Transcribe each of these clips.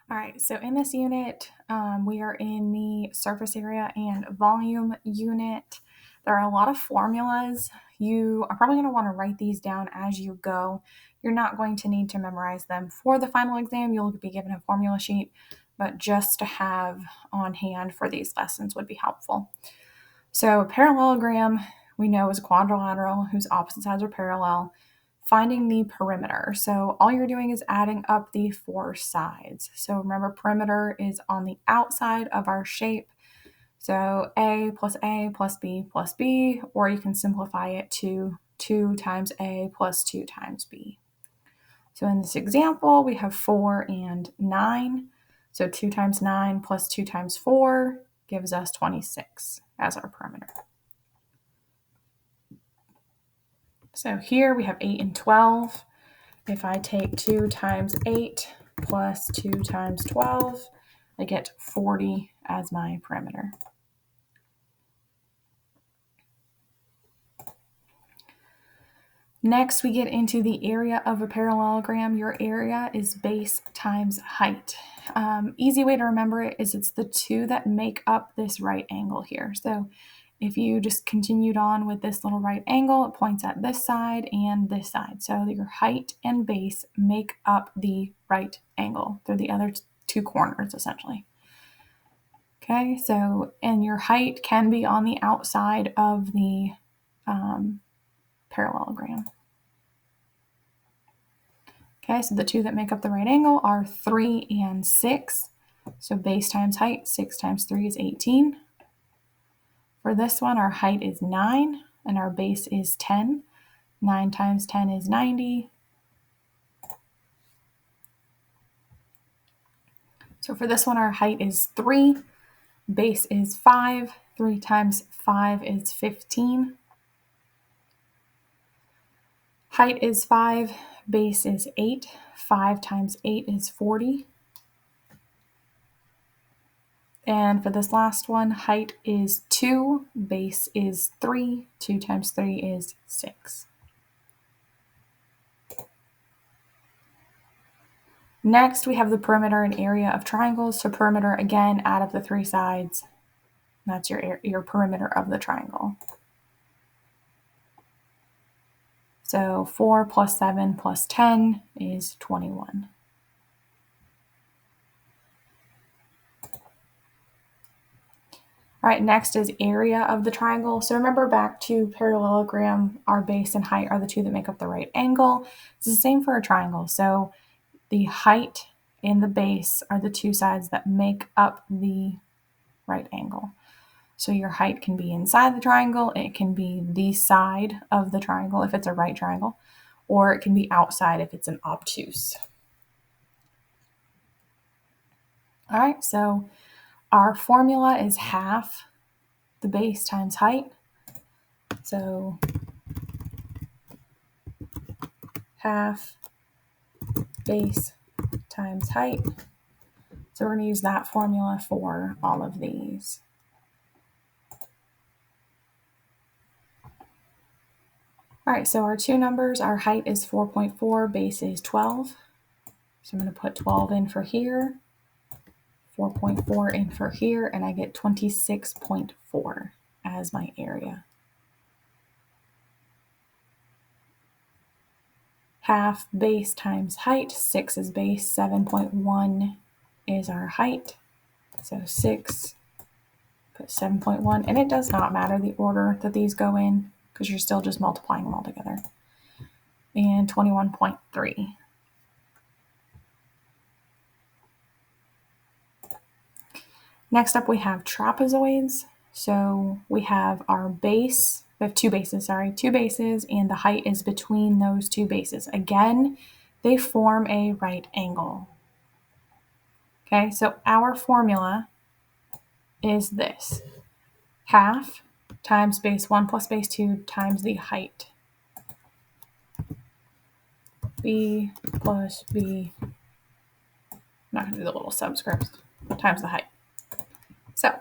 All right, so in this unit, we are in the surface area and volume unit. There are a lot of formulas. You are probably going to want to write these down as you go. You're not going to need to memorize them for the final exam. You'll be given a formula sheet, but just to have on hand for these lessons would be helpful. So, a parallelogram we know is a quadrilateral whose opposite sides are parallel. Finding the perimeter. So all you're doing is adding up the four sides. So remember, perimeter is on the outside of our shape. So A plus B plus B, or you can simplify it to 2 times A plus 2 times B. So in this example, we have 4 and 9. So 2 times 9 plus 2 times 4 gives us 26 as our perimeter. So here we have 8 and 12. If I take 2 times 8 plus 2 times 12, I get 40 as my perimeter. Next, we get into the area of a parallelogram. Your area is base times height. Easy way to remember it is it's the two that make up this right angle here. So if you just continued on with this little right angle, it points at this side and this side. So your height and base make up the right angle. They're the other two corners, essentially. Okay, so, and your height can be on the outside of the parallelogram. Okay, so the two that make up the right angle are 3 and 6. So base times height, 6 times 3 is 18. For this one, our height is 9 and our base is 10. 9 times 10 is 90. So for this one, our height is 3, base is 5. 3 times 5 is 15. Height is 5, base is 8. 5 times 8 is 40. And for this last one, height is 2, base is 3, 2 times 3 is 6. Next, we have the perimeter and area of triangles. So perimeter, again, add up the three sides. That's your perimeter of the triangle. So 4 plus 7 plus 10 is 21. All right, next is area of the triangle. So remember back to parallelogram, our base and height are the two that make up the right angle. It's the same for a triangle. So the height and the base are the two sides that make up the right angle. So your height can be inside the triangle, it can be the side of the triangle if it's a right triangle, or it can be outside if it's an obtuse. All right, so our formula is half the base times height. So half base times height. So we're going to use that formula for all of these. All right, so our two numbers, our height is 4.4, base is 12. So I'm going to put 12 in for here, 4.4 in for here, and I get 26.4 as my area. Half base times height, 6 is base, 7.1 is our height. So 6, put 7.1, and it does not matter the order that these go in because you're still just multiplying them all together. And 21.3. Next up, we have trapezoids. So we have our base, we have two bases, and the height is between those two bases. Again, they form a right angle. Okay, so our formula is this: half times base 1 plus base 2 times the height. B plus B, I'm not going to do the little subscripts, times the height. So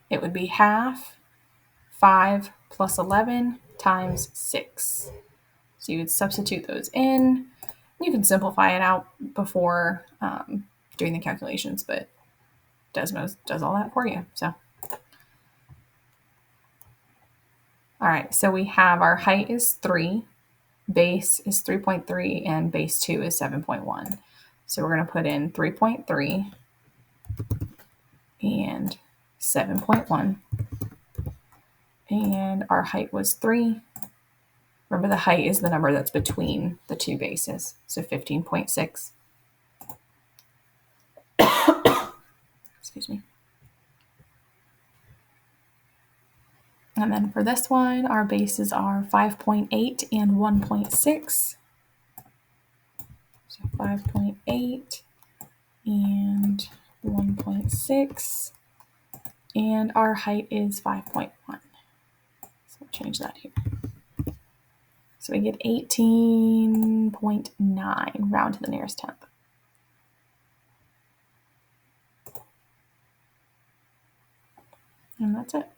it would be half 5 plus 11 times 6. So you would substitute those in. You can simplify it out before doing the calculations, but Desmos does all that for you. So, all right, so we have our height is 3, base is 3.3, and base 2 is 7.1. So we're going to put in 3.3 and 7.1. And our height was 3. Remember, the height is the number that's between the two bases. So 15.6. Excuse me. And then for this one, our bases are 5.8 and 1.6. So 5.8 and 1.6. And our height is 5.1. So we'll change that here. So we get 18.9, round to the nearest tenth. And that's it.